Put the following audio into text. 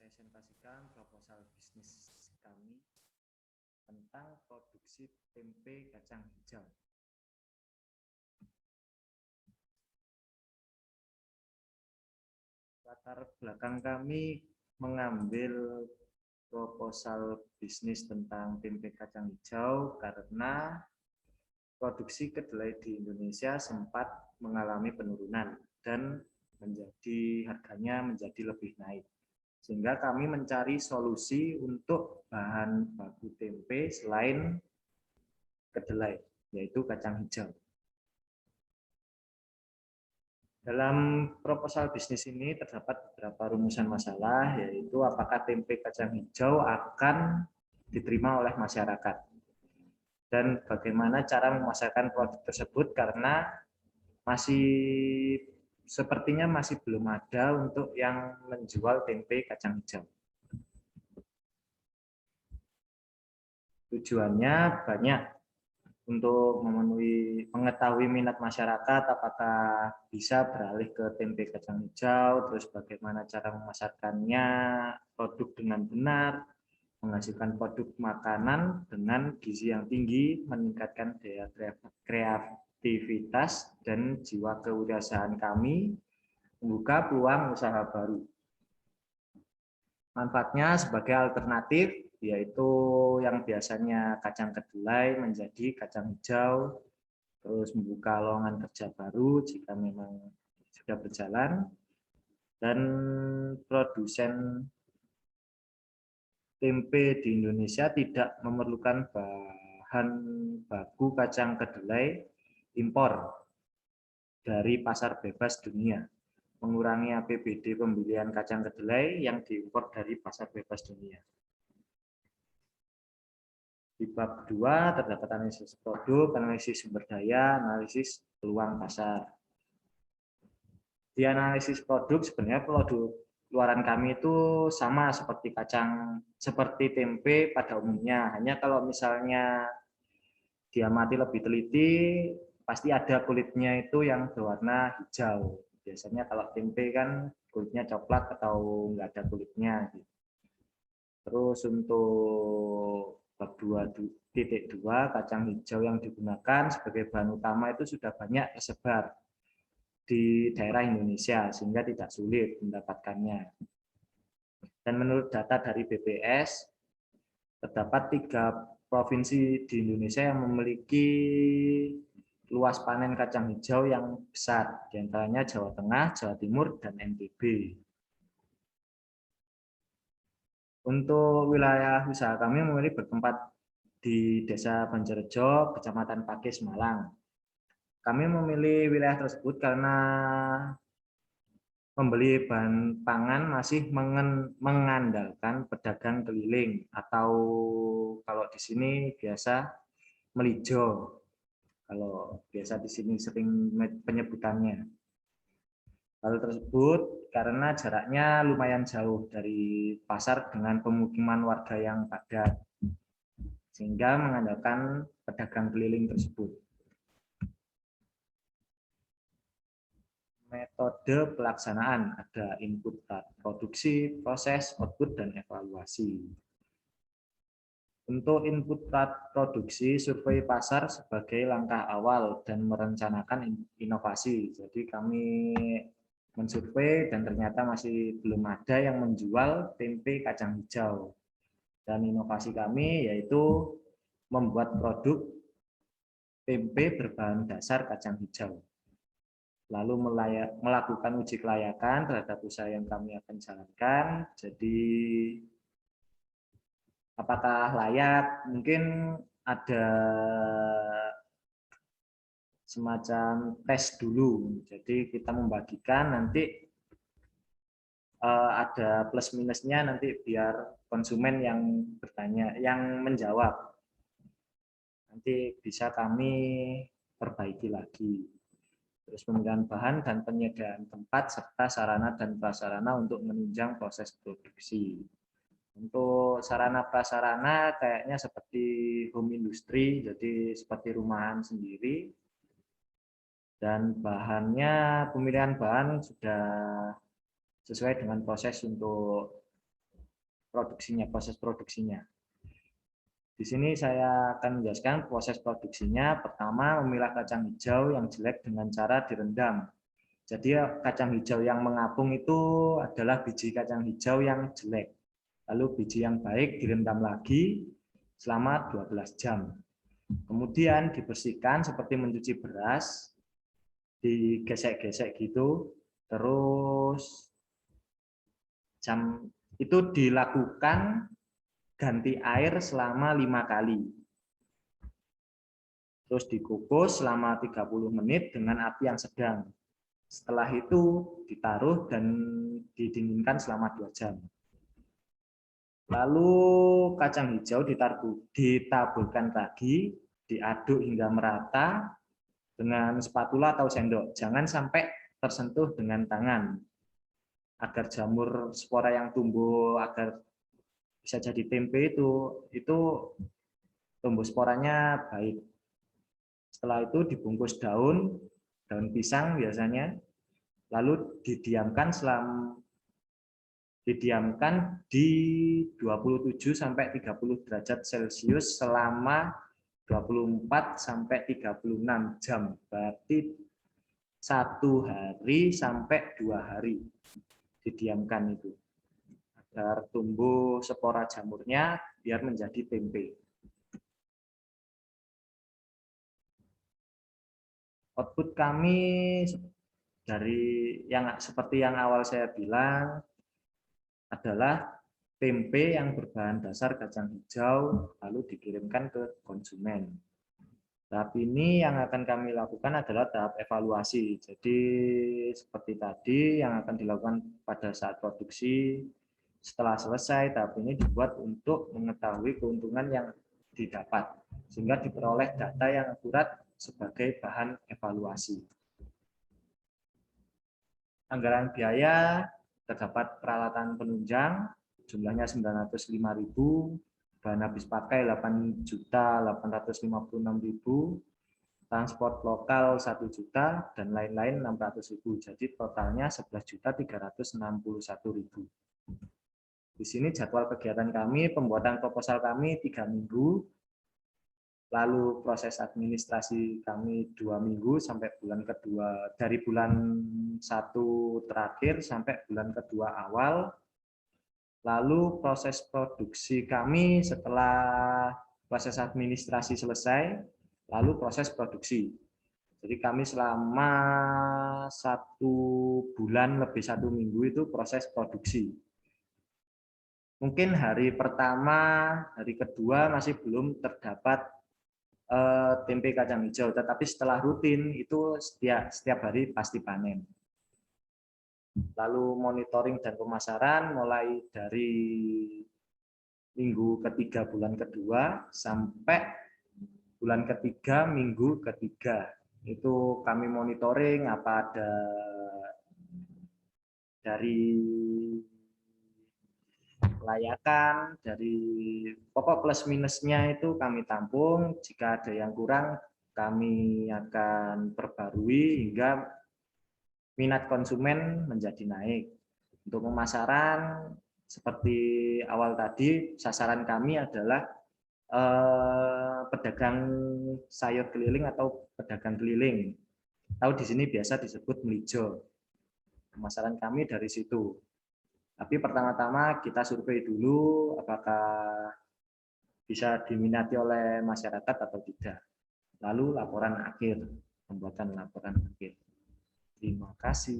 presentasikan proposal bisnis kami tentang produksi tempe kacang hijau. Latar belakang kami mengambil proposal bisnis tentang tempe kacang hijau karena produksi kedelai di Indonesia sempat mengalami penurunan dan harganya menjadi lebih naik. Sehingga kami mencari solusi untuk bahan baku tempe selain kedelai, yaitu kacang hijau. Dalam proposal bisnis ini terdapat beberapa rumusan masalah, yaitu apakah tempe kacang hijau akan diterima oleh masyarakat, dan bagaimana cara memasarkan produk tersebut karena sepertinya masih belum ada untuk yang menjual tempe kacang hijau. Tujuannya banyak, untuk mengetahui minat masyarakat, apakah bisa beralih ke tempe kacang hijau, terus bagaimana cara memasarkannya, produk dengan benar, menghasilkan produk makanan dengan gizi yang tinggi, meningkatkan daya kreativitas dan jiwa kewirausahaan kami, membuka peluang usaha baru. Manfaatnya sebagai alternatif, yaitu yang biasanya kacang kedelai menjadi kacang hijau, terus membuka lowongan kerja baru jika memang sudah berjalan, dan produsen tempe di Indonesia tidak memerlukan bahan baku kacang kedelai impor dari pasar bebas dunia, mengurangi APBD pembelian kacang kedelai yang diimpor dari pasar bebas dunia. Di bab 2 terdapat analisis produk, analisis sumber daya, analisis peluang pasar. Di analisis produk, sebenarnya produk luaran kami itu sama seperti tempe pada umumnya. Hanya kalau misalnya diamati lebih teliti, pasti ada kulitnya itu yang berwarna hijau. Biasanya kalau tempe kan kulitnya coklat atau nggak ada kulitnya. Terus untuk bab 2.2 kacang hijau yang digunakan sebagai bahan utama itu sudah banyak tersebar di daerah Indonesia sehingga tidak sulit mendapatkannya. Dan menurut data dari BPS, terdapat 3 provinsi di Indonesia yang memiliki luas panen kacang hijau yang besar, di antaranya Jawa Tengah, Jawa Timur, dan NTB. Untuk wilayah usaha kami memilih bertempat di Desa Banjarjo, Kecamatan Pakis, Malang. Kami memilih wilayah tersebut karena membeli bahan pangan masih mengandalkan pedagang keliling atau kalau di sini biasa melijo. Kalau biasa di sini sering penyebutannya. Hal tersebut karena jaraknya lumayan jauh dari pasar dengan pemukiman warga yang padat, sehingga mengandalkan pedagang keliling tersebut. Metode pelaksanaan ada input produksi, proses, output, dan evaluasi. Untuk input produksi, survei pasar sebagai langkah awal dan merencanakan inovasi. Jadi kami mensurvei dan ternyata masih belum ada yang menjual tempe kacang hijau. Dan inovasi kami yaitu membuat produk tempe berbahan dasar kacang hijau. Lalu melakukan uji kelayakan terhadap usaha yang kami akan jalankan. Jadi apakah layak? Mungkin ada semacam tes dulu. Jadi kita membagikan nanti ada plus minusnya nanti biar konsumen yang bertanya, yang menjawab. Nanti bisa kami perbaiki lagi. Terus pemilihan bahan dan penyediaan tempat serta sarana dan prasarana untuk menunjang proses produksi. Untuk sarana prasarana kayaknya seperti home industry, jadi seperti rumahan sendiri. Dan bahannya, pemilihan bahan sudah sesuai dengan proses untuk produksinya, proses produksinya. Di sini saya akan menjelaskan proses produksinya. Pertama, memilah kacang hijau yang jelek dengan cara direndam. Jadi kacang hijau yang mengapung itu adalah biji kacang hijau yang jelek. Lalu biji yang baik direndam lagi selama 12 jam. Kemudian dibersihkan seperti mencuci beras, digesek-gesek gitu. Terus jam itu dilakukan ganti air selama 5 kali. Terus dikukus selama 30 menit dengan api yang sedang. Setelah itu ditaruh dan didinginkan selama 2 jam. Lalu kacang hijau ditaburkan lagi, diaduk hingga merata dengan spatula atau sendok. Jangan sampai tersentuh dengan tangan. Agar jamur spora yang tumbuh agar bisa jadi tempe itu tumbuh sporanya baik. Setelah itu dibungkus daun pisang biasanya, lalu didiamkan di 27 sampai 30 derajat Celcius selama 24 sampai 36 jam. Berarti 1 hari sampai 2 hari didiamkan itu. Agar tumbuh spora jamurnya biar menjadi tempe. Output kami dari seperti yang awal saya bilang adalah tempe yang berbahan dasar kacang hijau lalu dikirimkan ke konsumen. Tahap ini yang akan kami lakukan adalah tahap evaluasi. Jadi seperti tadi yang akan dilakukan pada saat produksi. Setelah selesai, tahap ini dibuat untuk mengetahui keuntungan yang didapat, sehingga diperoleh data yang akurat sebagai bahan evaluasi. Anggaran biaya terdapat peralatan penunjang, jumlahnya 905.000, bahan habis pakai 8.856.000, transport lokal 1 juta, dan lain-lain 600.000. Jadi totalnya 11.361.000. Di sini jadwal kegiatan kami, pembuatan proposal kami 3 minggu, lalu proses administrasi kami 2 minggu sampai bulan kedua, dari bulan 1 terakhir sampai bulan kedua awal. Lalu proses produksi kami setelah proses administrasi selesai, lalu proses produksi. Jadi kami selama 1 bulan lebih 1 minggu itu proses produksi. Mungkin hari pertama, hari kedua masih belum terdapat tempe kacang hijau, tetapi setelah rutin itu setiap hari pasti panen. Lalu monitoring dan pemasaran mulai dari minggu ketiga bulan kedua sampai bulan ketiga minggu ketiga. Itu kami monitoring apa ada dari layakan, dari pokok plus minusnya itu kami tampung. Jika ada yang kurang kami akan perbarui hingga minat konsumen menjadi naik. Untuk pemasaran seperti awal tadi, sasaran kami adalah pedagang sayur keliling atau pedagang keliling. Tahu di sini biasa disebut melijo. Pemasaran kami dari situ. Tapi pertama-tama kita survei dulu apakah bisa diminati oleh masyarakat atau tidak. Lalu laporan akhir, pembuatan laporan akhir. Terima kasih.